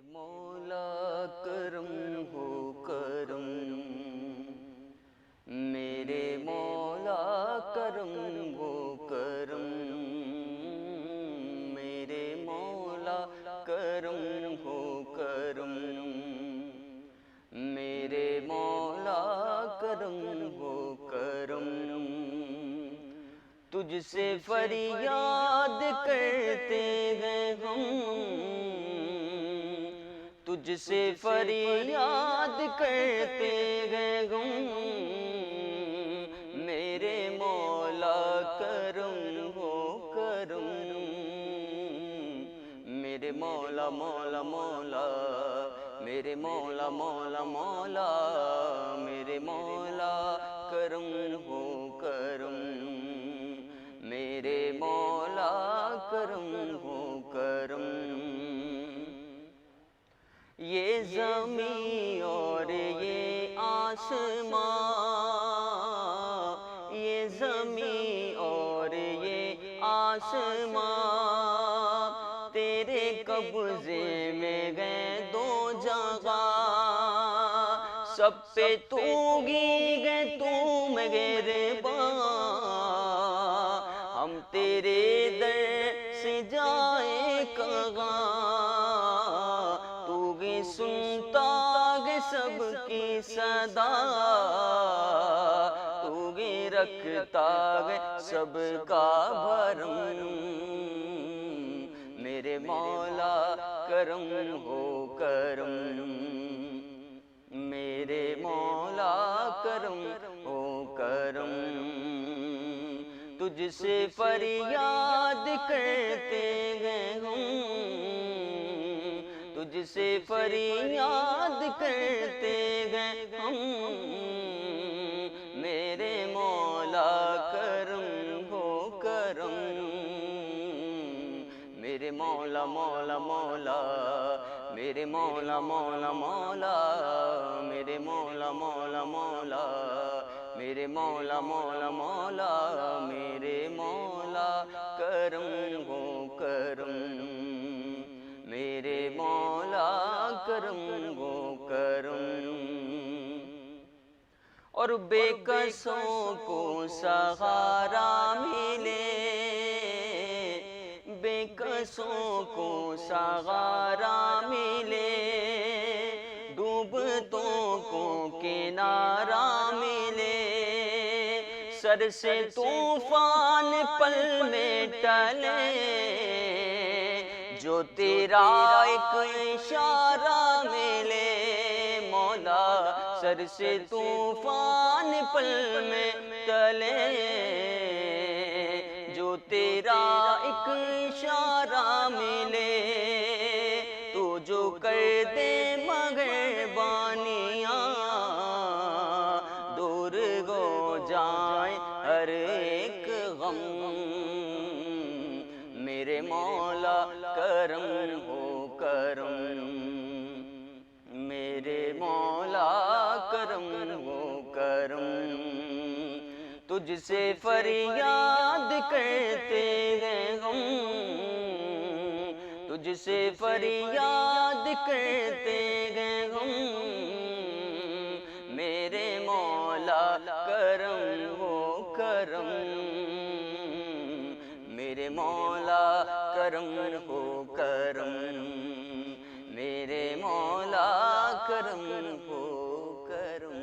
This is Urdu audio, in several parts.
مولا کرم ہو کرم، میرے مولا کرم ہو کرم، میرے مولا کرم ہو کرم، میرے مولا کرم ہو کرم، تجھ سے فریاد کرتے ہیں ہم، تجھ سے فریاد کرتے ہیں ہم، میرے مولا کرم ہو کرم، میرے مولا مولا مولا، میرے مولا مولا مولا، میرے مولا کرم ہو کرم، میرے مولا کرم ہو کرم، یہ زمین اور یہ آسمان، یہ زمین اور یہ آسمان، تیرے قبضے میں گئے دو جگہ، سب پہ تو گی گئے تو مہربان، ہم تیرے در سے جائیں کہاں، تو گی سنتا گے سب کی صدا، تو گی رکھتا گے سب کا بھرم، میرے مولا کرم ہو کرم، میرے مولا کرم ہو کرم، تجھ سے فریاد کرتے ہیں ہم، تجھ سے فریاد کرتے ہیں ہم، میرے مولا کرم ہو کرم، میرے مولا مولا مولا، میرے مولا مولا مولا، میرے مولا مولا مولا، میرے مولا مولا مولا، میرے مولا کرم ہو کرم، میرے مولا کرم ہو کرم، اور بے کسوں کو سہارا ملے، بے کسوں کو سہارا ملے، ڈوبتوں کو کنارہ ملے، سر سے طوفان پل میں ٹلے، جو تیرا ایک اشارہ ملے، مولا سر سے طوفان پل میں ٹلے، جو تیرا ایک اشارہ ملے، تو جو کر دے مہربانیاں، دور ہو جائیں ہر ایک غم، میرے مولا کرم ہو کرم، میرے مولا کرم ہو کرم، تجھ سے فریاد کرتے ہیں ہم، تجھ سے فریاد کرتے ہیں ہم، میرے مولا کرم ہو کرم، میرے مولا کرم ہو کرم، میرے مولا کرم ہو کرم۔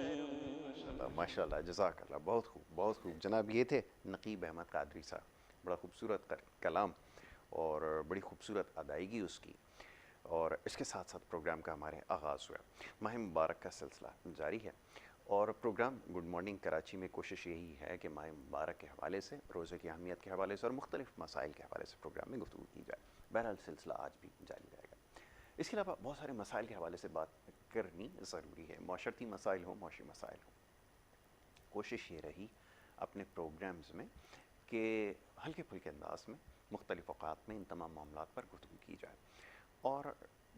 ماشاء اللہ، جزاک اللہ، بہت خوب بہت خوب جناب۔ یہ تھے نقیب احمد قادری صاحب، بڑا خوبصورت کلام اور بڑی خوبصورت ادائیگی اس کی، اور اس کے ساتھ ساتھ پروگرام کا ہمارے آغاز ہوا۔ ماہ مبارک کا سلسلہ جاری ہے، اور پروگرام گڈ مارننگ کراچی میں کوشش یہی ہے کہ ماہ مبارک کے حوالے سے، روزے کی اہمیت کے حوالے سے اور مختلف مسائل کے حوالے سے پروگرام میں گفتگو کی جائے۔ بہرحال سلسلہ آج بھی جاری رہے گا۔ اس کے علاوہ بہت سارے مسائل کے حوالے سے بات کرنی ضروری ہے، معاشرتی مسائل ہوں، معاشی مسائل ہوں۔ کوشش یہ رہی اپنے پروگرامز میں کہ ہلکے پھلکے انداز میں مختلف اوقات میں ان تمام معاملات پر گفتگو کی جائے، اور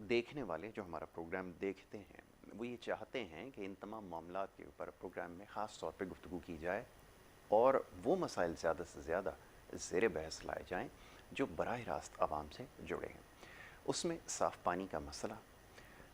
دیکھنے والے جو ہمارا پروگرام دیکھتے ہیں وہ یہ چاہتے ہیں کہ ان تمام معاملات کے اوپر پروگرام میں خاص طور پہ گفتگو کی جائے، اور وہ مسائل زیادہ سے زیادہ زیر بحث لائے جائیں جو براہ راست عوام سے جڑے ہیں۔ اس میں صاف پانی کا مسئلہ،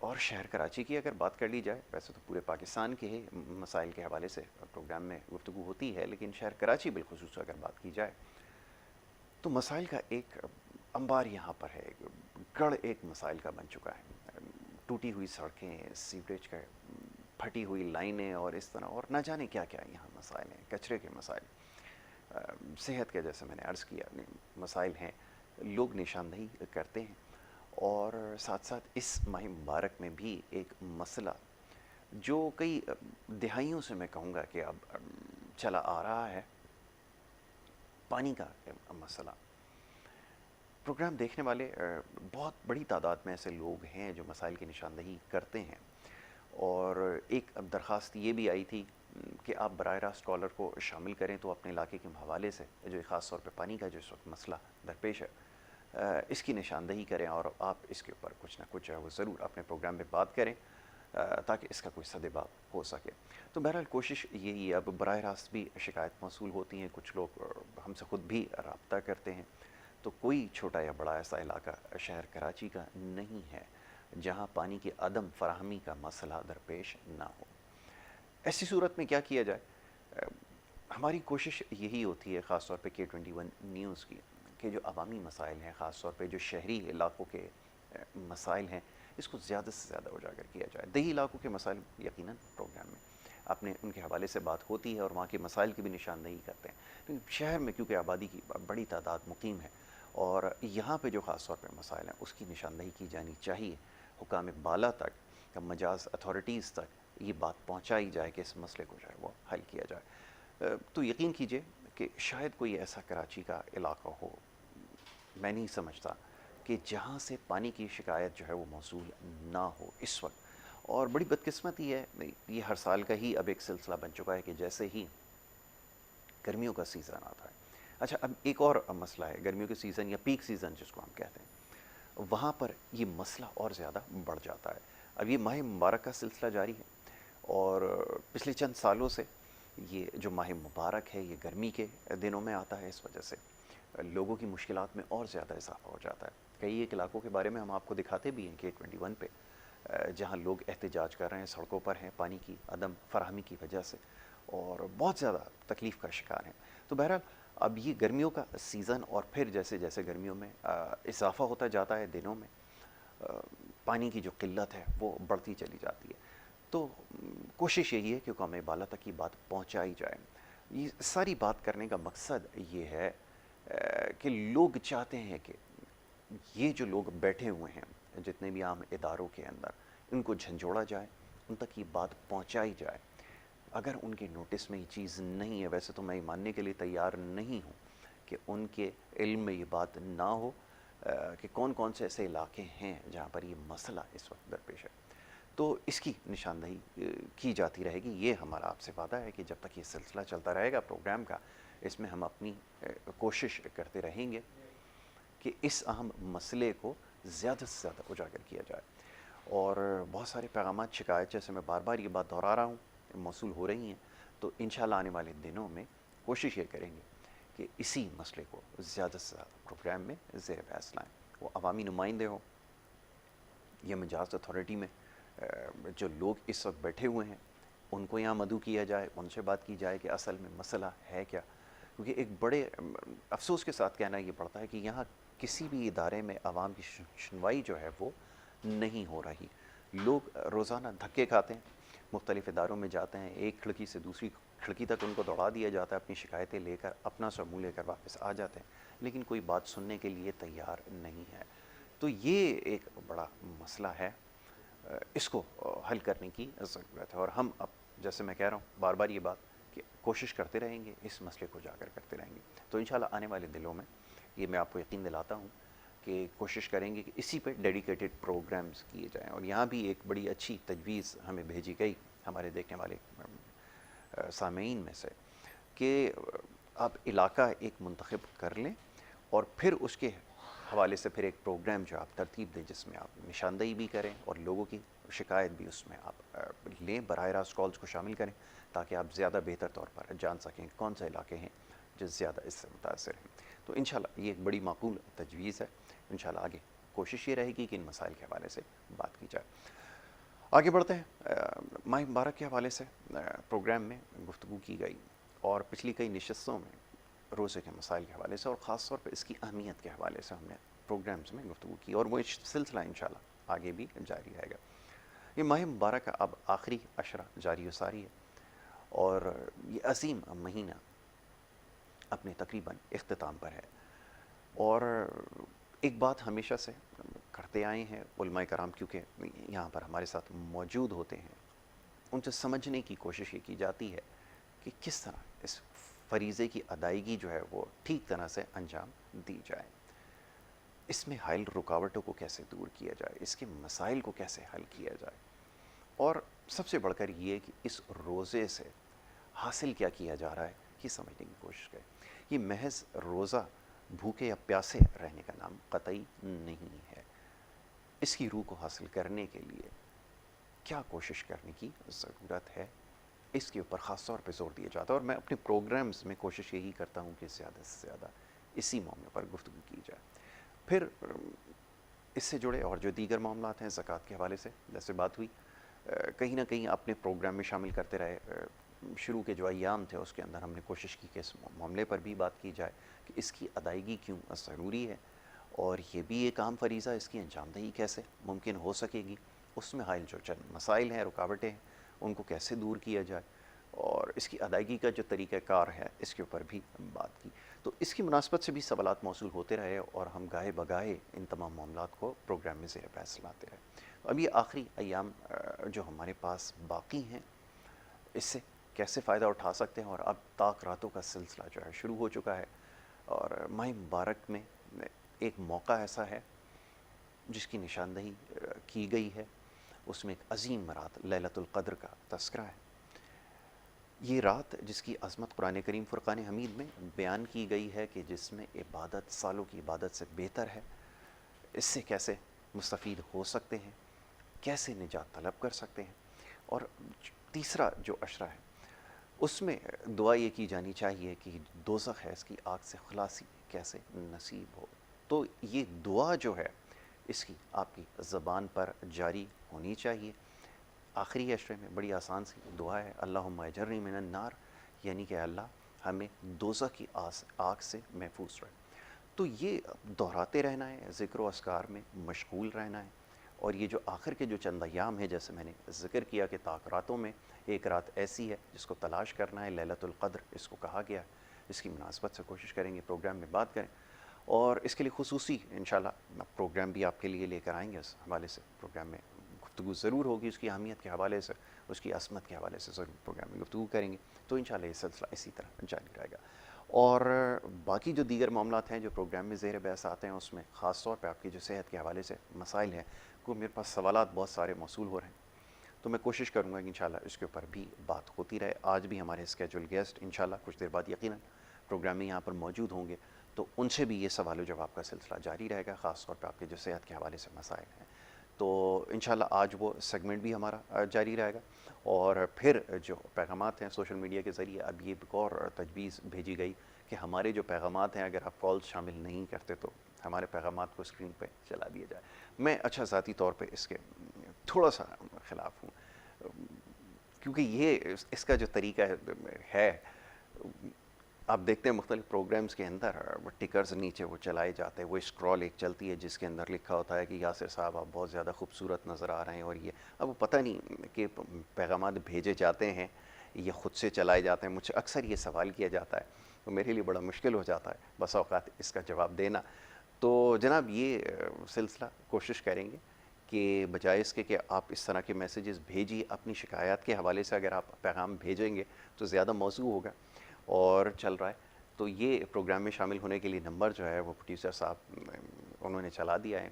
اور شہر کراچی کی اگر بات کر لی جائے، ویسے تو پورے پاکستان کے ہی مسائل کے حوالے سے پروگرام میں گفتگو ہوتی ہے، لیکن شہر کراچی بالخصوص اگر بات کی جائے تو مسائل کا ایک انبار یہاں پر ہے، گڑھ ایک مسائل کا بن چکا ہے، ٹوٹی ہوئی سڑکیں، سیوریج کا پھٹی ہوئی لائنیں اور اس طرح، اور نہ جانے کیا کیا یہاں مسائل ہیں، کچرے کے مسائل، صحت کے جیسے میں نے عرض کیا مسائل ہیں، لوگ نشاندہی کرتے ہیں۔ اور ساتھ ساتھ اس ماہ مبارک میں بھی ایک مسئلہ جو کئی دہائیوں سے میں کہوں گا کہ اب چلا آ رہا ہے، پانی کا مسئلہ۔ پروگرام دیکھنے والے بہت بڑی تعداد میں ایسے لوگ ہیں جو مسائل کی نشاندہی کرتے ہیں، اور ایک درخواست یہ بھی آئی تھی کہ آپ براہ راست کالر کو شامل کریں تو اپنے علاقے کے حوالے سے جو خاص طور پہ پانی کا جو اس وقت مسئلہ درپیش ہے اس کی نشاندہی کریں، اور آپ اس کے اوپر کچھ نہ کچھ وہ ضرور اپنے پروگرام میں بات کریں تاکہ اس کا کوئی سدباب ہو سکے۔ تو بہرحال کوشش یہی ہے، اب براہ راست بھی شکایت موصول ہوتی ہیں، کچھ لوگ ہم سے خود بھی رابطہ کرتے ہیں، تو کوئی چھوٹا یا بڑا ایسا علاقہ شہر کراچی کا نہیں ہے جہاں پانی کی عدم فراہمی کا مسئلہ درپیش نہ ہو۔ ایسی صورت میں کیا کیا جائے؟ ہماری کوشش یہی ہوتی ہے خاص طور پہ K21 نیوز کی کہ جو عوامی مسائل ہیں، خاص طور پہ جو شہری علاقوں کے مسائل ہیں، اس کو زیادہ سے زیادہ اجاگر کیا جائے۔ دیہی علاقوں کے مسائل یقیناً پروگرام میں اپنے ان کے حوالے سے بات ہوتی ہے اور وہاں کے مسائل کی بھی نشاندہی کرتے ہیں، لیکن شہر میں کیونکہ آبادی کی بڑی تعداد مقیم ہے اور یہاں پہ جو خاص طور پہ مسائل ہیں اس کی نشاندہی کی جانی چاہیے، حکام بالا تک، مجاز اتھارٹیز تک یہ بات پہنچائی جائے کہ اس مسئلے کو جو ہے وہ حل کیا جائے۔ تو یقین کیجئے کہ شاید کوئی ایسا کراچی کا علاقہ ہو، میں نہیں سمجھتا کہ جہاں سے پانی کی شکایت جو ہے وہ موصول نہ ہو اس وقت۔ اور بڑی بدقسمتی ہے، یہ ہر سال کا ہی اب ایک سلسلہ بن چکا ہے کہ جیسے ہی گرمیوں کا سیزن آتا ہے، اچھا اب ایک اور مسئلہ ہے، گرمیوں کے سیزن یا پیک سیزن جس کو ہم کہتے ہیں، وہاں پر یہ مسئلہ اور زیادہ بڑھ جاتا ہے۔ اب یہ ماہ مبارک کا سلسلہ جاری ہے اور پچھلے چند سالوں سے یہ جو ماہ مبارک ہے یہ گرمی کے دنوں میں آتا ہے، اس وجہ سے لوگوں کی مشکلات میں اور زیادہ اضافہ ہو جاتا ہے۔ کئی ایک علاقوں کے بارے میں ہم آپ کو دکھاتے بھی ہیں K21 پہ، جہاں لوگ احتجاج کر رہے ہیں، سڑکوں پر ہیں پانی کی عدم فراہمی کی وجہ سے، اور بہت زیادہ تکلیف کا شکار ہیں۔ تو بہرحال اب یہ گرمیوں کا سیزن، اور پھر جیسے جیسے گرمیوں میں اضافہ ہوتا جاتا ہے دنوں میں، پانی کی جو قلت ہے وہ بڑھتی چلی جاتی ہے۔ تو کوشش یہی ہے کہ حکام بالا تک یہ بات پہنچائی جائے۔ یہ ساری بات کرنے کا مقصد یہ ہے کہ لوگ چاہتے ہیں کہ یہ جو لوگ بیٹھے ہوئے ہیں جتنے بھی عام اداروں کے اندر، ان کو جھنجھوڑا جائے، ان تک یہ بات پہنچائی جائے۔ اگر ان کے نوٹس میں یہ چیز نہیں ہے، ویسے تو میں یہ ماننے کے لیے تیار نہیں ہوں کہ ان کے علم میں یہ بات نہ ہو کہ کون کون سے ایسے علاقے ہیں جہاں پر یہ مسئلہ اس وقت درپیش ہے، تو اس کی نشاندہی کی جاتی رہے گی۔ یہ ہمارا آپ سے وعدہ ہے کہ جب تک یہ سلسلہ چلتا رہے گا پروگرام کا، اس میں ہم اپنی کوشش کرتے رہیں گے کہ اس اہم مسئلے کو زیادہ سے زیادہ اجاگر کیا جائے۔ اور بہت سارے پیغامات، شکایت، جیسے میں بار بار یہ بات دہرا رہا ہوں، موصول ہو رہی ہیں، تو انشاءاللہ آنے والے دنوں میں کوشش یہ کریں گے کہ اسی مسئلے کو زیادہ سے زیادہ پروگرام میں زیر بحث لائیں۔ وہ عوامی نمائندے ہوں یا مجاز اتھارٹی میں جو لوگ اس وقت بیٹھے ہوئے ہیں، ان کو یہاں مدعو کیا جائے، ان سے بات کی جائے کہ اصل میں مسئلہ ہے کیا۔ کیونکہ ایک بڑے افسوس کے ساتھ کہنا یہ پڑتا ہے کہ یہاں کسی بھی ادارے میں عوام کی سنوائی جو ہے وہ نہیں ہو رہی۔ لوگ روزانہ دھکے کھاتے ہیں، مختلف اداروں میں جاتے ہیں، ایک کھڑکی سے دوسری کھڑکی تک ان کو دوڑا دیا جاتا ہے، اپنی شکایتیں لے کر، اپنا سا منہ لے کر واپس آ جاتے ہیں، لیکن کوئی بات سننے کے لیے تیار نہیں ہے۔ تو یہ ایک بڑا مسئلہ ہے، اس کو حل کرنے کی ضرورت ہے، اور ہم اب جیسے میں کہہ رہا ہوں بار بار یہ بات کہ کوشش کرتے رہیں گے، اس مسئلے کو اجاگر کرتے رہیں گے۔ تو انشاءاللہ آنے والے دنوں میں یہ میں آپ کو یقین دلاتا ہوں کہ کوشش کریں گے کہ اسی پہ ڈیڈیکیٹڈ پروگرامز کیے جائیں۔ اور یہاں بھی ایک بڑی اچھی تجویز ہمیں بھیجی گئی ہمارے دیکھنے والے سامعین میں سے کہ آپ علاقہ ایک منتخب کر لیں اور پھر اس کے حوالے سے پھر ایک پروگرام جو آپ ترتیب دیں جس میں آپ نشاندہی بھی کریں اور لوگوں کی شکایت بھی اس میں آپ لیں، براہ راست کالز کو شامل کریں تاکہ آپ زیادہ بہتر طور پر جان سکیں کون سے علاقے ہیں جو زیادہ اس سے متاثر ہیں۔ تو انشاءاللہ یہ ایک بڑی معقول تجویز ہے، انشاءاللہ آگے کوشش یہ رہے گی کہ ان مسائل کے حوالے سے بات کی جائے. آگے بڑھتے ہیں. ماہ مبارک کے حوالے سے پروگرام میں گفتگو کی گئی اور پچھلی کئی نشستوں میں روزے کے مسائل کے حوالے سے اور خاص طور پہ اس کی اہمیت کے حوالے سے ہم نے پروگرامز میں گفتگو کی اور وہ سلسلہ انشاءاللہ آگے بھی جاری رہے گا. یہ ماہ مبارک اب آخری عشرہ جاری و ساری ہے اور یہ عظیم مہینہ اپنے تقریباً اختتام پر ہے. اور ایک بات ہمیشہ سے کرتے آئے ہیں علماء کرام، کیونکہ یہاں پر ہمارے ساتھ موجود ہوتے ہیں، ان سے سمجھنے کی کوشش یہ کی جاتی ہے کہ کس طرح اس فریضے کی ادائیگی جو ہے وہ ٹھیک طرح سے انجام دی جائے، اس میں حائل رکاوٹوں کو کیسے دور کیا جائے، اس کے مسائل کو کیسے حل کیا جائے، اور سب سے بڑھ کر یہ کہ اس روزے سے حاصل کیا کیا جا رہا ہے یہ سمجھنے کی کوشش کریں. یہ محض روزہ بھوکے یا پیاسے رہنے کا نام قطعی نہیں ہے. اس کی روح کو حاصل کرنے کے لیے کیا کوشش کرنے کی ضرورت ہے، اس کے اوپر خاص طور پہ زور دیا جاتا ہے. اور میں اپنے پروگرامز میں کوشش یہی کرتا ہوں کہ زیادہ سے زیادہ اسی معاملے پر گفتگو کی جائے. پھر اس سے جڑے اور جو دیگر معاملات ہیں زکوٰۃ کے حوالے سے جیسے بات ہوئی، کہیں نہ کہیں اپنے پروگرام میں شامل کرتے رہے. شروع کے جو ایام تھے اس کے اندر ہم نے کوشش کی کہ اس معاملے پر بھی بات کی جائے کہ اس کی ادائیگی کیوں ضروری ہے اور یہ بھی ایک عام فریضہ، اس کی انجام دہی کیسے ممکن ہو سکے گی، اس میں حائل جو چند مسائل ہیں، رکاوٹیں ہیں، ان کو کیسے دور کیا جائے اور اس کی ادائیگی کا جو طریقہ کار ہے اس کے اوپر بھی بات کی. تو اس کی مناسبت سے بھی سوالات موصول ہوتے رہے اور ہم گاہے بگاہے ان تمام معاملات کو پروگرام میں زیر بحث لاتے رہے. اب یہ آخری ایام جو ہمارے پاس باقی ہیں، اس سے کیسے فائدہ اٹھا سکتے ہیں، اور اب طاق راتوں کا سلسلہ جو ہے شروع ہو چکا ہے. اور ماہ مبارک میں ایک موقع ایسا ہے جس کی نشاندہی کی گئی ہے، اس میں ایک عظیم رات لیلۃ القدر کا تذکرہ ہے. یہ رات جس کی عظمت قرآن کریم فرقان حمید میں بیان کی گئی ہے کہ جس میں عبادت سالوں کی عبادت سے بہتر ہے، اس سے کیسے مستفید ہو سکتے ہیں، کیسے نجات طلب کر سکتے ہیں. اور تیسرا جو عشرہ ہے اس میں دعا یہ کی جانی چاہیے کہ دوزخ ہے اس کی آگ سے خلاصی کیسے نصیب ہو. تو یہ دعا جو ہے اس کی آپ کی زبان پر جاری ہونی چاہیے. آخری عشرے میں بڑی آسان سی دعا ہے، اللہم اجرنی من النار، یعنی کہ اللہ ہمیں دوزخ کی آگ سے محفوظ رکھ. تو یہ دہراتے رہنا ہے، ذکر و اذکار میں مشغول رہنا ہے. اور یہ جو آخر کے جو چند ایام ہیں جیسے میں نے ذکر کیا کہ طاق راتوں میں ایک رات ایسی ہے جس کو تلاش کرنا ہے، لیلۃ القدر اس کو کہا گیا. اس کی مناسبت سے کوشش کریں گے پروگرام میں بات کریں، اور اس کے لیے خصوصی انشاءاللہ پروگرام بھی آپ کے لیے لے کر آئیں گے. اس حوالے سے پروگرام میں گفتگو ضرور ہوگی، اس کی اہمیت کے حوالے سے، اس کی عظمت کے حوالے سے ضرور پروگرام میں گفتگو کریں گے. تو انشاءاللہ یہ سلسلہ اسی طرح جاری رہے گا. اور باقی جو دیگر معاملات ہیں جو پروگرام میں زیر بحث آتے ہیں، اس میں خاص طور پہ آپ کی جو صحت کے حوالے سے مسائل ہیں، کو میرے پاس سوالات بہت سارے موصول ہو رہے ہیں، تو میں کوشش کروں گا کہ انشاءاللہ اس کے اوپر بھی بات ہوتی رہے. آج بھی ہمارے اسکیجول گیسٹ انشاءاللہ کچھ دیر بعد یقیناً پروگرام میں یہاں پر موجود ہوں گے، تو ان سے بھی یہ سوال و جواب کا سلسلہ جاری رہے گا، خاص طور پہ آپ کے جو صحت کے حوالے سے مسائل ہیں. تو انشاءاللہ آج وہ سیگمنٹ بھی ہمارا جاری رہے گا. اور پھر جو پیغامات ہیں سوشل میڈیا کے ذریعے، اب یہ ایک اور تجویز بھیجی گئی کہ ہمارے جو پیغامات ہیں اگر آپ کالز شامل نہیں کرتے تو ہمارے پیغامات کو اسکرین پہ چلا دیا جائے. میں ذاتی طور پہ اس کے تھوڑا سا خلاف ہوں، کیونکہ یہ اس کا جو طریقہ ہے آپ دیکھتے ہیں مختلف پروگرامز کے اندر وہ ٹکرز نیچے وہ چلائے جاتے ہیں، وہ اسکرول ایک چلتی ہے جس کے اندر لکھا ہوتا ہے کہ یاسر صاحب آپ بہت زیادہ خوبصورت نظر آ رہے ہیں. اور یہ اب وہ پتہ نہیں کہ پیغامات بھیجے جاتے ہیں یہ خود سے چلائے جاتے ہیں. مجھ سے اکثر یہ سوال کیا جاتا ہے، تو میرے لیے بڑا مشکل ہو جاتا ہے بس اوقات اس کا جواب دینا. تو جناب یہ سلسلہ کوشش کریں گے کہ بجائے اس کے کہ آپ اس طرح کے میسیجز بھیجیے، اپنی شکایات کے حوالے سے اگر آپ پیغام بھیجیں گے تو زیادہ موضوع ہوگا اور چل رہا ہے. تو یہ پروگرام میں شامل ہونے کے لیے نمبر جو ہے وہ پروڈیوسر صاحب انہوں نے چلا دیا ہے.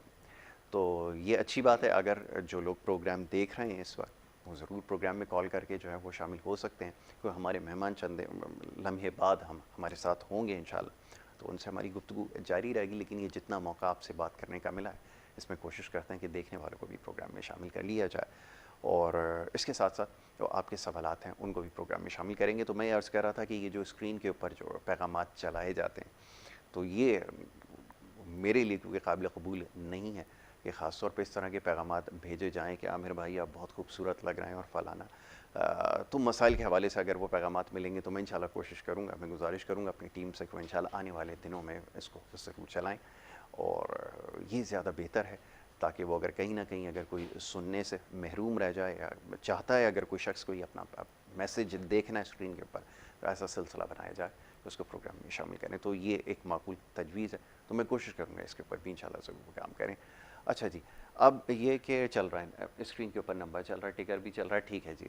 تو یہ اچھی بات ہے، اگر جو لوگ پروگرام دیکھ رہے ہیں اس وقت وہ ضرور پروگرام میں کال کر کے جو ہے وہ شامل ہو سکتے ہیں، کیونکہ ہمارے مہمان چند لمحے بعد ہمارے ساتھ ہوں گے انشاءاللہ، تو ان سے ہماری گفتگو جاری رہے گی. لیکن یہ جتنا موقع آپ سے بات کرنے کا ملا ہے اس میں کوشش کرتے ہیں کہ دیکھنے والوں کو بھی پروگرام میں شامل کر لیا جائے، اور اس کے ساتھ ساتھ جو آپ کے سوالات ہیں ان کو بھی پروگرام میں شامل کریں گے. تو میں یہ عرض کر رہا تھا کہ یہ جو اسکرین کے اوپر جو پیغامات چلائے جاتے ہیں تو یہ میرے لیے کیونکہ قابل قبول نہیں ہے کہ خاص طور پہ اس طرح کے پیغامات بھیجے جائیں کہ عامر بھائی آپ بہت خوبصورت لگ رہے ہیں اور فلانا. تو مسائل کے حوالے سے اگر وہ پیغامات ملیں گے تو میں انشاءاللہ کوشش کروں گا, میں گزارش کروں گا اپنی ٹیم سے کہ وہ انشاءاللہ آنے والے دنوں میں اس کو ضرور چلائیں, اور یہ زیادہ بہتر ہے تاکہ وہ اگر کہیں نہ کہیں اگر کوئی سننے سے محروم رہ جائے یا چاہتا ہے اگر کوئی شخص کوئی اپنا میسیج دیکھنا ہے اسکرین کے اوپر تو ایسا سلسلہ بنایا جائے کہ اس کو پروگرام میں شامل کریں. تو یہ ایک معقول تجویز ہے, تو میں کوشش کروں گا اس کے اوپر بھی انشاءاللہ ضرور کام کریں. اچھا جی, اب یہ کہ چل رہا ہے اسکرین کے اوپر نمبر چل رہا ہے, ٹکر بھی چل رہا ہے, ٹھیک ہے جی.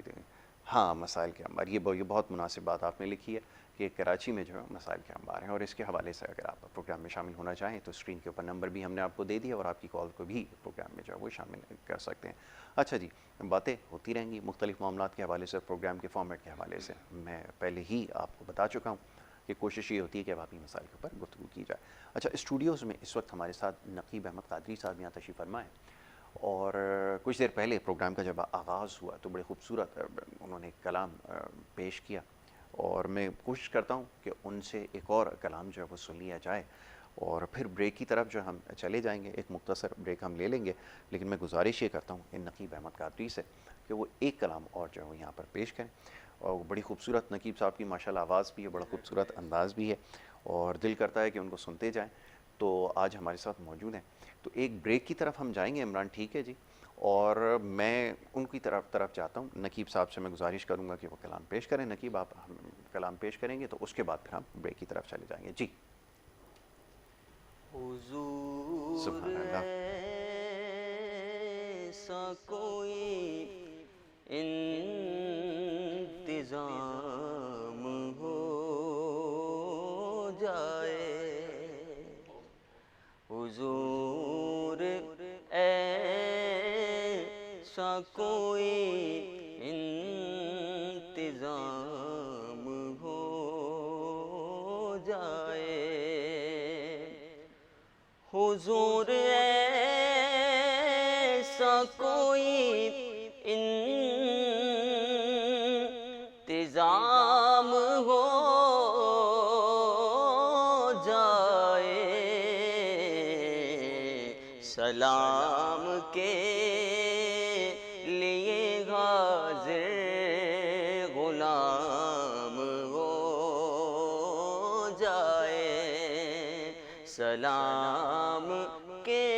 ہاں مسائل کے انبار, یہ بہت مناسب بات آپ نے لکھی ہے کہ کراچی میں جو ہے مسائل کے انبار ہیں, اور اس کے حوالے سے اگر آپ پروگرام میں شامل ہونا چاہیں تو اسکرین کے اوپر نمبر بھی ہم نے آپ کو دے دیا اور آپ کی کال کو بھی پروگرام میں جو ہے وہ شامل کر سکتے ہیں. اچھا جی, باتیں ہوتی رہیں گی مختلف معاملات کے حوالے سے, پروگرام کے فارمیٹ کے حوالے سے. میں پہلے ہی آپ کو بتا چکا ہوں کہ کوشش یہ ہوتی ہے کہ واقعی مسائل کے اوپر گفتگو کی جائے. اچھا, اسٹوڈیوز میں اس وقت ہمارے ساتھ نقیب احمد قادری صاحب یہاں تشریف فرما ہے, اور کچھ دیر پہلے پروگرام کا جب آغاز ہوا تو بڑے خوبصورت انہوں نے کلام پیش کیا, اور میں کوشش کرتا ہوں کہ ان سے ایک اور کلام جو ہے وہ سن لیا جائے, اور پھر بریک کی طرف جو ہم چلے جائیں گے. ایک مختصر بریک ہم لے لیں گے, لیکن میں گزارش یہ کرتا ہوں کہ نقیب احمد قادری سے کہ وہ ایک کلام اور جو ہے وہ یہاں پر پیش کریں. اور وہ بڑی خوبصورت, نقیب صاحب کی ماشاءاللہ آواز بھی ہے, بڑا خوبصورت انداز بھی ہے, اور دل کرتا ہے کہ ان کو سنتے جائیں. تو آج ہمارے ساتھ موجود ہیں, تو ایک بریک کی طرف ہم جائیں گے. عمران ٹھیک ہے جی, اور میں ان کی طرف چاہتا ہوں, نقیب صاحب سے میں گزارش کروں گا کہ وہ کلام پیش کریں. نقیب آپ کلام پیش کریں گے تو اس کے بعد پھر ہم بریک کی طرف چلے جائیں گے. جی حضور سبحان اللہ. ایسا کوئی انتظام ہو جائے, حضور ایسا کوئی انتظام ہو جائے, حضور ایسا کوئی انتظام ہو جائے, سلام کے لیے حاضر غلام ہو جائے, سلام کے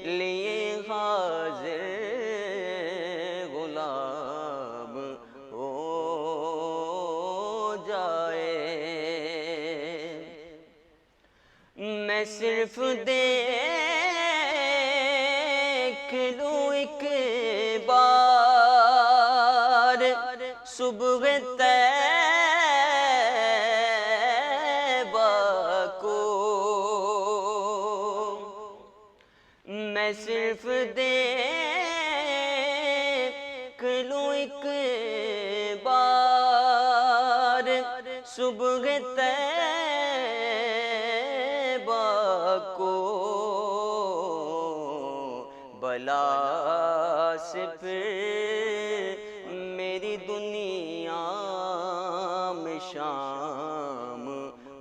لیے حاضر غلام ہو جائے. میں صرف دیکھ لوں ایک بار صبح طیبہ کو, میں صرف دیکھ لوں ایک بار صبح طیبہ کو, بلا سے پھر میری دنیا میں شام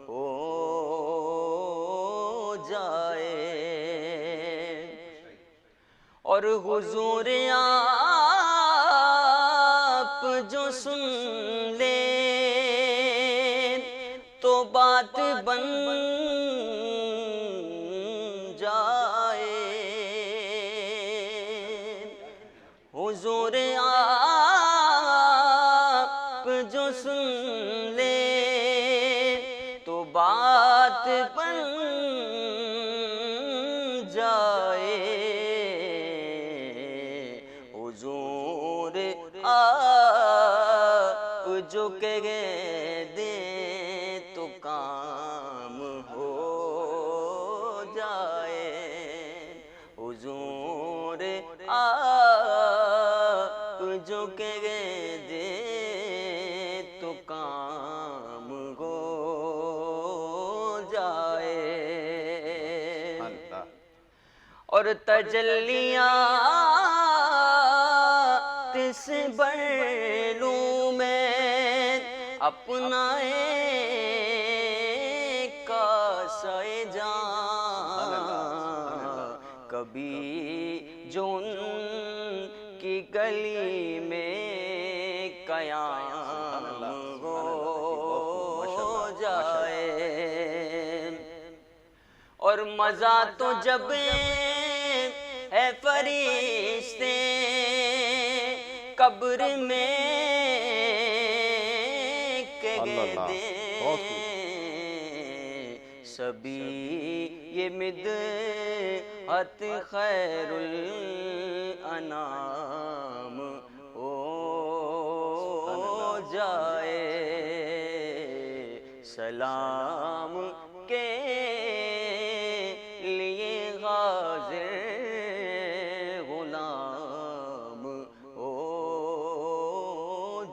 ہو جائے, اور حضور آپ جو سن لیں تو بات بن جائے, حضور آپ جو سن لیں تو بات بن جائے, حضور آپ جو کہہ دیں تو کام ہو جائے, حضور آپ جو کہہ دیں تو کام ہو جائے. اور تجلیات سے بڑھ لوں میں اپنا ایک کاس سائے جان کبھی جو ان کی گلی میں قیام ہو جائے اور مزہ تو جب ہے فرشتے قبر میں کہ دیں سبھی یہ مدحت خیر الانام ہو جائے سلام کے لیے حاضر غلام ہو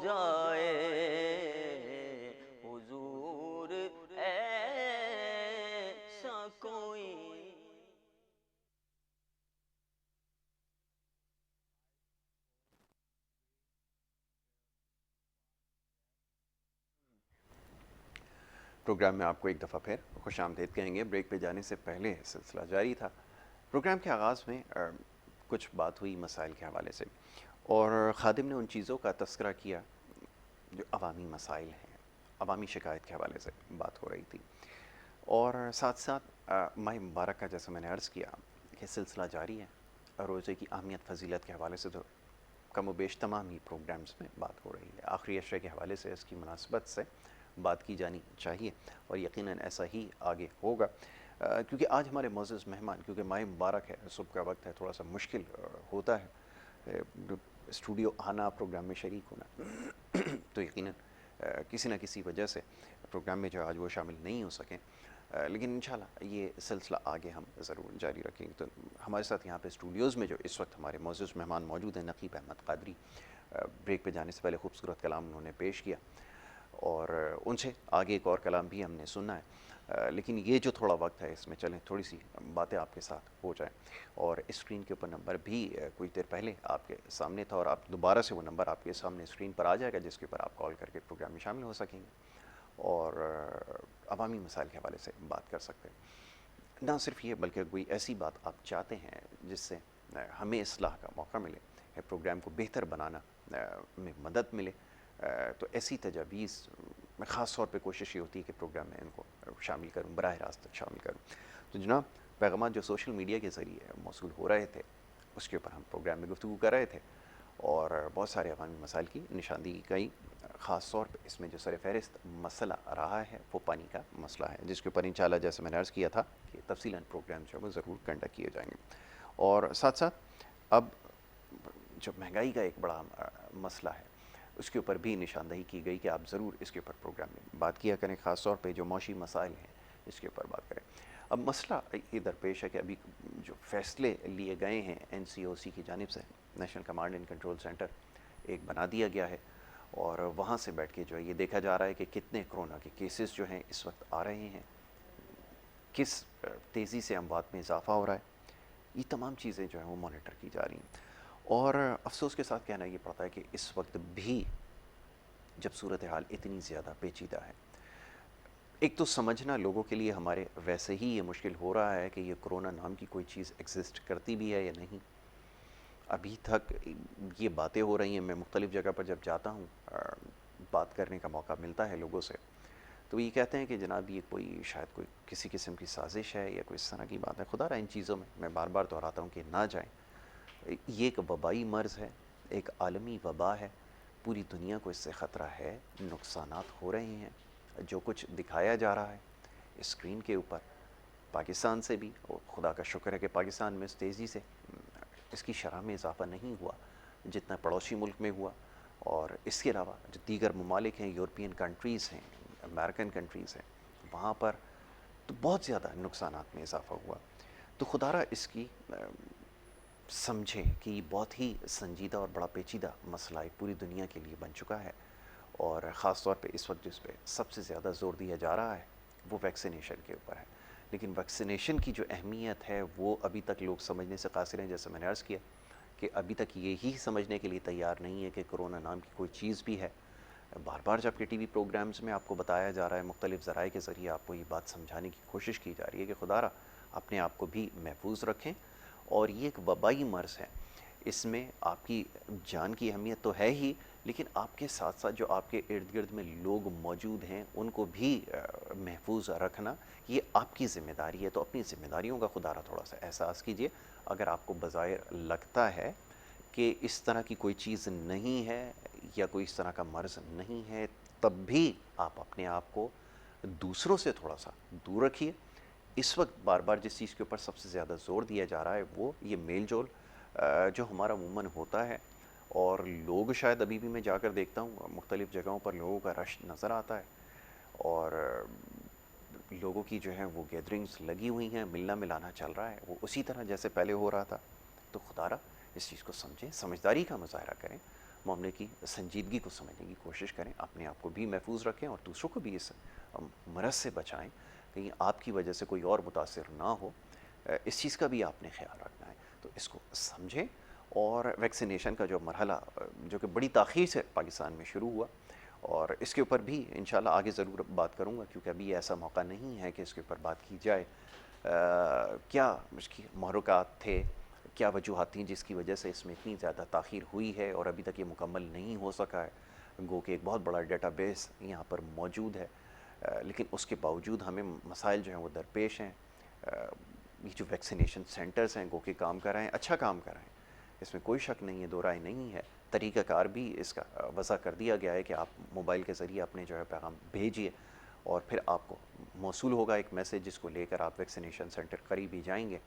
جائے حضور ایسا کوئی پروگرام میں آپ کو ایک دفعہ پھر خوش آمدید کہیں گے. بریک پہ جانے سے پہلے سلسلہ جاری تھا. پروگرام کے آغاز میں کچھ بات ہوئی مسائل کے حوالے سے اور خادم نے ان چیزوں کا تذکرہ کیا جو عوامی مسائل ہیں, عوامی شکایت کے حوالے سے بات ہو رہی تھی, اور ساتھ ساتھ ماہ مبارک کا جیسا میں نے عرض کیا کہ سلسلہ جاری ہے. روزے کی اہمیت فضیلت کے حوالے سے تو کم و بیش تمام ہی پروگرامز میں بات ہو رہی ہے. آخری عشرے کے حوالے سے اس کی مناسبت سے بات کی جانی چاہیے اور یقیناً ایسا ہی آگے ہوگا, کیونکہ آج ہمارے معزز مہمان, کیونکہ ماہ مبارک ہے, صبح کا وقت ہے, تھوڑا سا مشکل ہوتا ہے اسٹوڈیو آنا, پروگرام میں شریک ہونا, تو یقیناً کسی نہ کسی وجہ سے پروگرام میں جو آج وہ شامل نہیں ہو سکیں, لیکن انشاءاللہ یہ سلسلہ آگے ہم ضرور جاری رکھیں گے. تو ہمارے ساتھ یہاں پہ اسٹوڈیوز میں جو اس وقت ہمارے معزز مہمان موجود ہیں, نقیب احمد قادری, بریک پہ جانے سے پہلے خوبصورت کلام انہوں نے پیش کیا اور ان سے آگے ایک اور کلام بھی ہم نے سننا ہے, لیکن یہ جو تھوڑا وقت ہے اس میں چلیں تھوڑی سی باتیں آپ کے ساتھ ہو جائیں. اور اسکرین کے اوپر نمبر بھی کچھ دیر پہلے آپ کے سامنے تھا اور آپ دوبارہ سے وہ نمبر آپ کے سامنے اسکرین پر آ جائے گا, جس کے اوپر آپ کال کر کے پروگرام میں شامل ہو سکیں گے اور عوامی مسائل کے حوالے سے بات کر سکتے ہیں. نہ صرف یہ بلکہ کوئی ایسی بات آپ چاہتے ہیں جس سے ہمیں اصلاح کا موقع ملے, پروگرام کو بہتر بنانا میں مدد ملے, تو ایسی تجاویز میں خاص طور پہ کوشش یہ ہوتی ہے کہ پروگرام میں ان کو شامل کروں, براہ راست شامل کروں. تو جناب پیغامات جو سوشل میڈیا کے ذریعے موصول ہو رہے تھے اس کے اوپر ہم پروگرام میں گفتگو کر رہے تھے اور بہت سارے عوامی مسائل کی نشاندہی کی. خاص طور پہ اس میں جو سر فہرست مسئلہ رہا ہے وہ پانی کا مسئلہ ہے, جس کے اوپر انشاءاللہ جیسے میں نے عرض کیا تھا کہ تفصیلاً پروگرام جو ہے وہ ضرور کنڈکٹ کیے جائیں گے. اور ساتھ ساتھ اب جو مہنگائی کا ایک بڑا مسئلہ ہے اس کے اوپر بھی نشاندہی کی گئی کہ آپ ضرور اس کے اوپر پروگرام میں بات کیا کریں, خاص طور پہ جو معاشی مسائل ہیں اس کے اوپر بات کریں. اب مسئلہ یہ درپیش ہے کہ ابھی جو فیصلے لیے گئے ہیں NCOC کی جانب سے, national command and control centre ایک بنا دیا گیا ہے اور وہاں سے بیٹھ کے جو ہے یہ دیکھا جا رہا ہے کہ کتنے کرونا کے کیسز جو ہیں اس وقت آ رہے ہیں, کس تیزی سے اموات میں اضافہ ہو رہا ہے. یہ تمام چیزیں جو ہیں وہ مانیٹر کی جا رہی ہیں اور افسوس کے ساتھ کہنا یہ پڑتا ہے کہ اس وقت بھی جب صورتحال اتنی زیادہ پیچیدہ ہے, ایک تو سمجھنا لوگوں کے لیے ہمارے ویسے ہی یہ مشکل ہو رہا ہے کہ یہ کرونا نام کی کوئی چیز ایگزسٹ کرتی بھی ہے یا نہیں. ابھی تک یہ باتیں ہو رہی ہیں, میں مختلف جگہ پر جب جاتا ہوں بات کرنے کا موقع ملتا ہے لوگوں سے, تو یہ کہتے ہیں کہ جناب یہ کوئی شاید کوئی کسی قسم کی سازش ہے یا کوئی اس طرح کی بات ہے. خدا رہا ان چیزوں میں بار بار دہراتا ہوں کہ نہ جائیں. یہ ایک وبائی مرض ہے, ایک عالمی وبا ہے, پوری دنیا کو اس سے خطرہ ہے, نقصانات ہو رہے ہیں. جو کچھ دکھایا جا رہا ہے اسکرین کے اوپر پاکستان سے بھی, اور خدا کا شکر ہے کہ پاکستان میں اس تیزی سے اس کی شرح میں اضافہ نہیں ہوا جتنا پڑوسی ملک میں ہوا, اور اس کے علاوہ جو دیگر ممالک ہیں, یورپین کنٹریز ہیں, امریکن کنٹریز ہیں, وہاں پر تو بہت زیادہ نقصانات میں اضافہ ہوا. تو خدا را اس کی سمجھیں کہ یہ بہت ہی سنجیدہ اور بڑا پیچیدہ مسئلہ ایک پوری دنیا کے لیے بن چکا ہے, اور خاص طور پہ اس وقت جس پہ سب سے زیادہ زور دیا جا رہا ہے وہ ویکسینیشن کے اوپر ہے. لیکن ویکسینیشن کی جو اہمیت ہے وہ ابھی تک لوگ سمجھنے سے قاصر ہیں. جیسے میں نے عرض کیا کہ ابھی تک یہی سمجھنے کے لیے تیار نہیں ہے کہ کرونا نام کی کوئی چیز بھی ہے, بار بار جب کہ ٹی وی پروگرامز میں آپ کو بتایا جا رہا ہے، مختلف ذرائع کے ذریعے آپ کو یہ بات سمجھانے کی کوشش کی جا رہی ہے کہ خدا را اپنے آپ کو بھی محفوظ رکھیں، اور یہ ایک وبائی مرض ہے، اس میں آپ کی جان کی اہمیت تو ہے ہی، لیکن آپ کے ساتھ ساتھ جو آپ کے ارد گرد میں لوگ موجود ہیں ان کو بھی محفوظ رکھنا یہ آپ کی ذمہ داری ہے۔ تو اپنی ذمہ داریوں کا خدا را تھوڑا سا احساس کیجئے۔ اگر آپ کو بظاہر لگتا ہے کہ اس طرح کی کوئی چیز نہیں ہے یا کوئی اس طرح کا مرض نہیں ہے، تب بھی آپ اپنے آپ کو دوسروں سے تھوڑا سا دور رکھیے۔ اس وقت بار بار جس چیز کے اوپر سب سے زیادہ زور دیا جا رہا ہے وہ یہ میل جول جو ہمارا عموماً ہوتا ہے، اور لوگ شاید ابھی بھی میں جا کر دیکھتا ہوں مختلف جگہوں پر لوگوں کا رش نظر آتا ہے، اور لوگوں کی جو ہیں وہ گیدرنگز لگی ہوئی ہیں، ملنا ملانا چل رہا ہے وہ اسی طرح جیسے پہلے ہو رہا تھا۔ تو خدا را اس چیز کو سمجھیں، سمجھداری کا مظاہرہ کریں، معاملے کی سنجیدگی کو سمجھنے کی کوشش کریں، اپنے آپ کو بھی محفوظ رکھیں اور دوسروں کو بھی اس مرض سے بچائیں، کہیں آپ کی وجہ سے کوئی اور متاثر نہ ہو۔ اس چیز کا بھی آپ نے خیال رکھنا ہے، تو اس کو سمجھیں۔ اور ویکسینیشن کا جو مرحلہ جو کہ بڑی تاخیر سے پاکستان میں شروع ہوا، اور اس کے اوپر بھی انشاءاللہ آگے ضرور بات کروں گا، کیونکہ ابھی ایسا موقع نہیں ہے کہ اس کے اوپر بات کی جائے۔ کیا مشکل محرکات تھے، کیا وجوہات تھیں جس کی وجہ سے اس میں اتنی زیادہ تاخیر ہوئی ہے اور ابھی تک یہ مکمل نہیں ہو سکا ہے، گو کہ ایک بہت بڑا ڈیٹا بیس یہاں پر موجود ہے، لیکن اس کے باوجود ہمیں مسائل جو ہیں وہ درپیش ہیں۔ یہ جو ویکسینیشن سینٹرز ہیں گو کہ کام کر رہے ہیں، اچھا کام کر رہے ہیں، اس میں کوئی شک نہیں ہے، دو رائے نہیں ہے۔ طریقہ کار بھی اس کا وضع کر دیا گیا ہے کہ آپ موبائل کے ذریعے اپنے جو ہے پیغام بھیجیے، اور پھر آپ کو موصول ہوگا ایک میسیج جس کو لے کر آپ ویکسینیشن سینٹر قریب ہی جائیں گے۔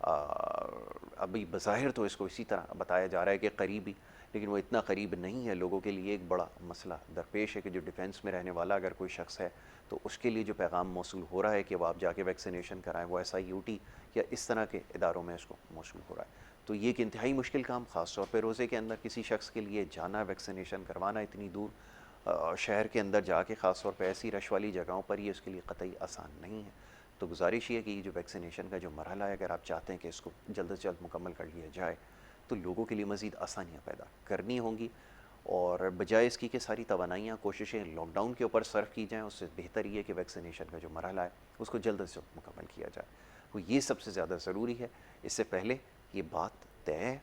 ابھی بظاہر تو اس کو اسی طرح بتایا جا رہا ہے کہ قریبی، لیکن وہ اتنا قریب نہیں ہے۔ لوگوں کے لیے ایک بڑا مسئلہ درپیش ہے کہ جو ڈیفینس میں رہنے والا اگر کوئی شخص ہے تو اس کے لیے جو پیغام موصول ہو رہا ہے کہ وہ آپ جا کے ویکسینیشن کرائیں، وہ SIUT یا اس طرح کے اداروں میں اس کو موصول ہو رہا ہے۔ تو یہ ایک انتہائی مشکل کام، خاص طور پہ روزے کے اندر کسی شخص کے لیے جانا، ویکسینیشن کروانا اتنی دور شہر کے اندر جا کے، خاص طور پہ ایسی رش والی جگہوں پر، یہ اس کے لیے قطعی آسان نہیں ہے۔ تو گزارش یہ ہے کہ یہ جو ویکسینیشن کا جو مرحلہ ہے، اگر آپ چاہتے ہیں کہ اس کو جلد از جلد مکمل کر لیا جائے تو لوگوں کے لیے مزید آسانیاں پیدا کرنی ہوں گی، اور بجائے اس کی کہ ساری توانائیاں کوششیں لاک ڈاؤن کے اوپر صرف کی جائیں، اس سے بہتر یہ ہے کہ ویکسینیشن کا جو مرحلہ ہے اس کو جلد از جلد مکمل کیا جائے۔ وہ یہ سب سے زیادہ ضروری ہے۔ اس سے پہلے یہ بات طے ہے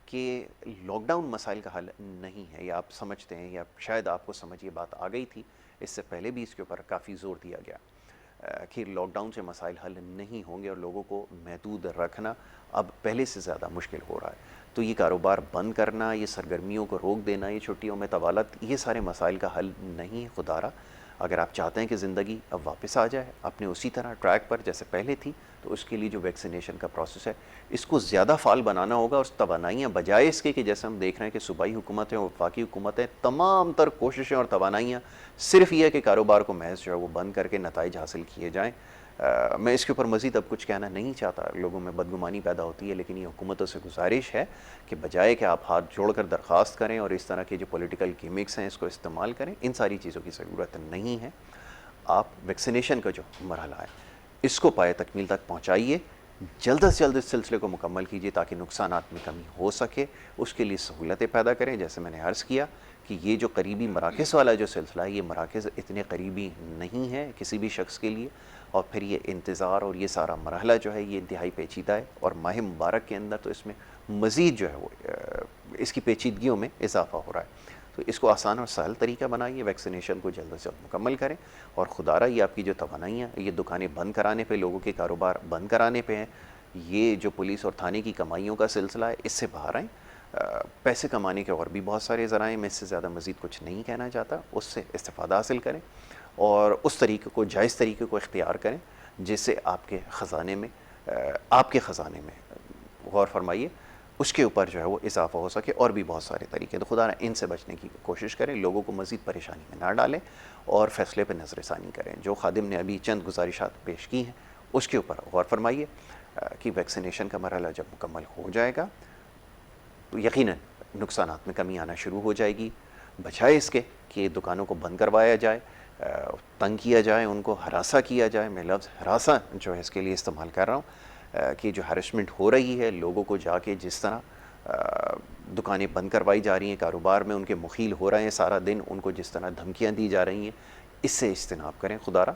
کہ لاک ڈاؤن مسائل کا حل نہیں ہے، یا آپ سمجھتے ہیں، یا شاید آپ کو سمجھ یہ بات آ گئی تھی، اس سے پہلے بھی اس کے اوپر کافی زور دیا گیا کہ لاک ڈاؤن سے مسائل حل نہیں ہوں گے، اور لوگوں کو محدود رکھنا اب پہلے سے زیادہ مشکل ہو رہا ہے۔ تو یہ کاروبار بند کرنا، یہ سرگرمیوں کو روک دینا، یہ چھٹیوں میں طوالت، یہ سارے مسائل کا حل نہیں ہے خدا را۔ اگر آپ چاہتے ہیں کہ زندگی اب واپس آ جائے اپنے اسی طرح ٹریک پر جیسے پہلے تھی، تو اس کے لیے جو ویکسینیشن کا پروسیس ہے اس کو زیادہ فعال بنانا ہوگا، اور توانائیاں بجائے اس کے کہ جیسے ہم دیکھ رہے ہیں کہ صوبائی حکومتیں اور وفاقی حکومتیں تمام تر کوششیں اور توانائیاں صرف یہ ہے کہ کاروبار کو محض جو ہے وہ بند کر کے نتائج حاصل کیے جائیں۔ میں اس کے اوپر مزید اب کچھ کہنا نہیں چاہتا، لوگوں میں بدگمانی پیدا ہوتی ہے، لیکن یہ حکومتوں سے گزارش ہے کہ بجائے کہ آپ ہاتھ جوڑ کر درخواست کریں اور اس طرح کے جو پولیٹیکل گیمکس ہیں اس کو استعمال کریں، ان ساری چیزوں کی ضرورت نہیں ہے۔ آپ ویکسینیشن کا جو مرحلہ ہے اس کو پائے تکمیل تک پہنچائیے، جلد از جلد اس سلسلے کو مکمل کیجیے تاکہ نقصانات میں کمی ہو سکے، اس کے لیے سہولتیں پیدا کریں۔ جیسے میں نے عرض کیا کہ یہ جو قریبی مراکز والا جو سلسلہ ہے، یہ مراکز اتنے قریبی نہیں ہے کسی بھی شخص کے لیے، اور پھر یہ انتظار اور یہ سارا مرحلہ جو ہے یہ انتہائی پیچیدہ ہے، اور ماہ مبارک کے اندر تو اس میں مزید جو ہے وہ اس کی پیچیدگیوں میں اضافہ ہو رہا ہے۔ تو اس کو آسان اور سہل طریقہ بنائیے، ویکسینیشن کو جلد از جلد مکمل کریں، اور خدا را یہ آپ کی جو توانائیاں یہ دکانیں بند کرانے پہ، لوگوں کے کاروبار بند کرانے پہ ہیں، یہ جو پولیس اور تھانے کی کمائیوں کا سلسلہ ہے اس سے باہر آئیں۔ پیسے کمانے کے اور بھی بہت سارے ذرائع، میں اس سے زیادہ مزید کچھ نہیں کہنا چاہتا، اس سے استفادہ حاصل کریں اور اس طریقے کو، جائز طریقے کو اختیار کریں جس سے آپ کے خزانے میں غور فرمائیے اس کے اوپر جو ہے وہ اضافہ ہو سکے، اور بھی بہت سارے طریقے۔ تو خدا ان سے بچنے کی کوشش کریں، لوگوں کو مزید پریشانی میں نہ ڈالیں، اور فیصلے پہ نظر ثانی کریں۔ جو خادم نے ابھی چند گزارشات پیش کی ہیں اس کے اوپر غور فرمائیے کہ ویکسینیشن کا مرحلہ جب مکمل ہو جائے گا تو یقیناً نقصانات میں کمی آنا شروع ہو جائے گی، بجائے اس کے کہ دکانوں کو بند کروایا جائے، تنگ کیا جائے، ان کو ہراساں کیا جائے۔ میں لفظ ہراساں جو ہے اس کے لیے استعمال کر رہا ہوں کہ جو ہیرسمنٹ ہو رہی ہے، لوگوں کو جا کے جس طرح دکانیں بند کروائی جا رہی ہیں، کاروبار میں ان کے مخیل ہو رہے ہیں سارا دن، ان کو جس طرح دھمکیاں دی جا رہی ہیں، اس سے اجتناب کریں خدا را۔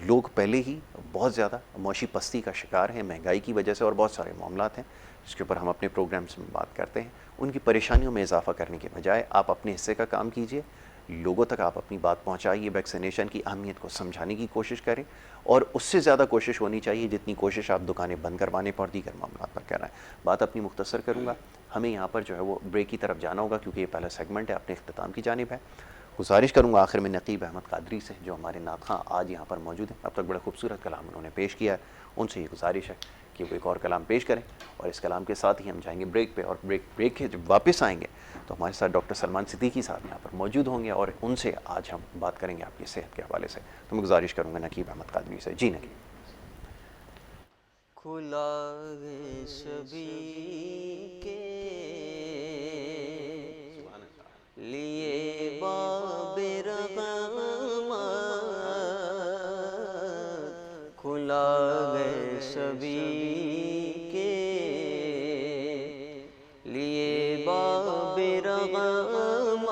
لوگ پہلے ہی بہت زیادہ معاشی پستی کا شکار ہیں مہنگائی کی وجہ سے، اور بہت سارے معاملات ہیں جس کے اوپر ہم اپنے پروگرامز میں بات کرتے ہیں۔ ان کی پریشانیوں میں اضافہ کرنے کے بجائے آپ اپنے حصے کا کام کیجئے، لوگوں تک آپ اپنی بات پہنچائیے، ویکسینیشن کی اہمیت کو سمجھانے کی کوشش کریں، اور اس سے زیادہ کوشش ہونی چاہیے جتنی کوشش آپ دکانیں بند کروانے پر دیگر معاملات پر کر رہے ہیں۔ بات اپنی مختصر کروں گا، ہمیں یہاں پر جو ہے وہ بریک کی طرف جانا ہوگا کیونکہ یہ پہلا سیگمنٹ ہے، اپنے اختتام کی جانب ہے۔ گزارش کروں گا آخر میں نقیب احمد قادری سے جو ہمارے نعت خواں آج یہاں پر موجود ہیں، اب تک بڑا خوبصورت کلام انہوں نے پیش کیا ہے، ان سے یہ گزارش ہے کہ وہ ایک اور کلام پیش کریں، اور اس کلام کے ساتھ ہی ہم جائیں گے بریک پہ، اور بریک کے جب واپس آئیں گے تو ہمارے ساتھ ڈاکٹر سلمان صدیقی صاحب یہاں پر موجود ہوں گے، اور ان سے آج ہم بات کریں گے آپ کی صحت کے حوالے سے۔ تو میں گزارش کروں گا نقیب احمد قادری سے، جی نقیب۔ کھلا ہے سبھی کے لیے باب رحمت، کھلا ہے سبھی کے لیے باب رحمت،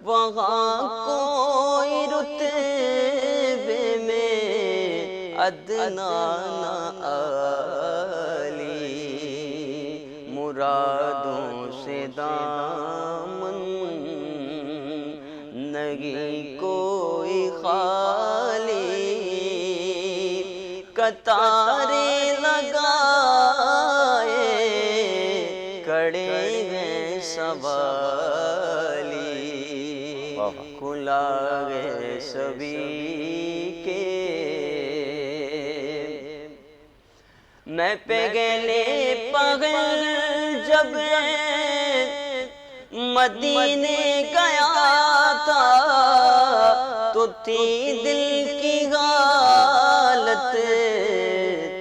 وہاں کوئی رتبے میں ادنا نہ عالی، مرادوں سے دامن نہیں کوئی خالی، قطاریں لگائے کھڑے ہیں سوالی، کھلا ہے سبھی کے۔ میں پگلے پگل جب مدینے گیا تھا تو تھی دل کی حالت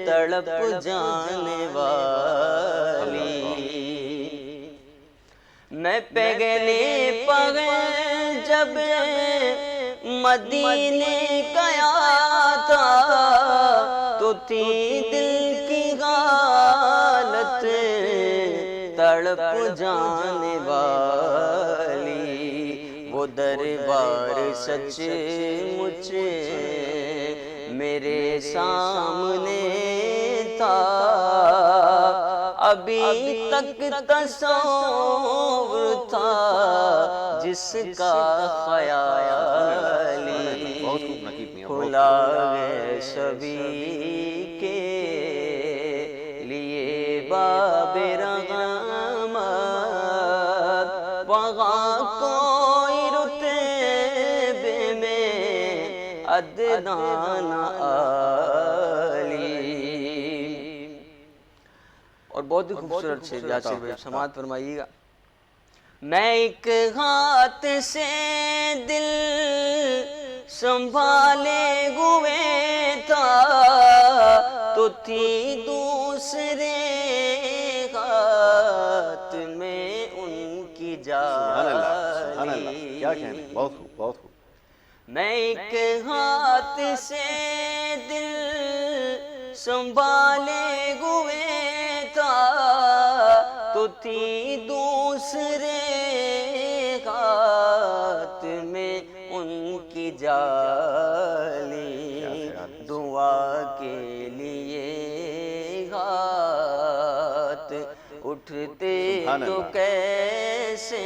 تڑپ جانے والی، میں پگلے پگل جب مدینے گیا تھا تو تھی دل کی حالت تڑپ جانے والی، وہ دربار سچ مچ میرے سامنے تھا، ابھی تک تصور تھا جس کا خیالی، کھلا ہے سبھی کے لیے باب رحمت، وہاں کوئی رتبے میں ادنا نہ عالی۔ اور بہت ہی خوبصورت سے یاسر بھائی سماعت فرمائیے گا۔ میں ایک ہاتھ سے دل سنبھالے ہوئے تھا تو تھی دوسرے ہاتھ میں ان کی جالی، کیا کہنے، بہت خوب بہت خوب۔ میں ایک ہاتھ سے دل سنبھالے ہوئے تھا تو تھی دوسرے ہاتھ میں ان کی جالی، دعا کے لیے ہاتھ اٹھتے تو کیسے،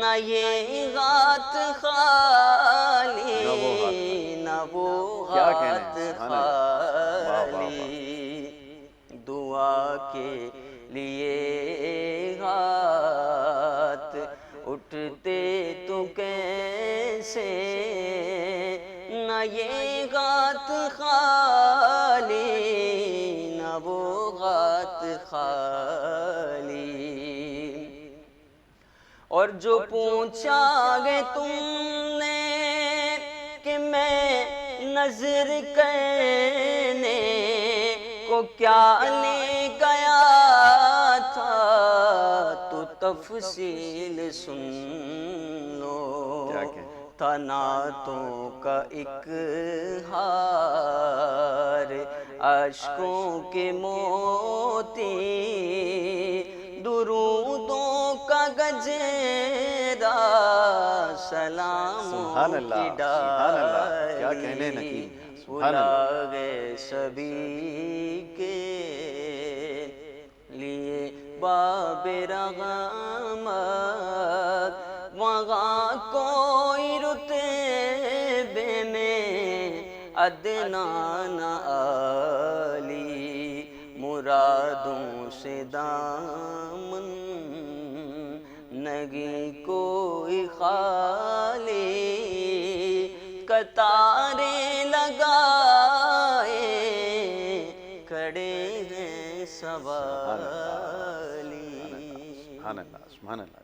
نہ یہ ہاتھ خالی نہ وہ ہاتھ خالی، دعا کے لیے ہاتھ اٹھتے تو کیسے، نہ یہ ہاتھ خالی نہ وہ ہاتھ خالی۔ اور جو پوچھا گے تم نے کہ میں نظر کرنے کو کیا لے گیا تھا تو تفصیل سن لو، تھا نعتوں کا ایک ہار اشکوں کے موتی درودوں کا گجرا سلاموں سبحان اللہ، کی سبحان اللہ، کیا ڈالی کہنے نکیم، سبحان اللہ۔ گئے سبھی کے لیے باب رحمت وہاں کوئی رتبے میں ادنا نہ عالی مرادوں سے دامن نگی کوئی خالی قطاریں لگائے کھڑے ہیں سوالی سبحان اللہ، سبحان اللہ۔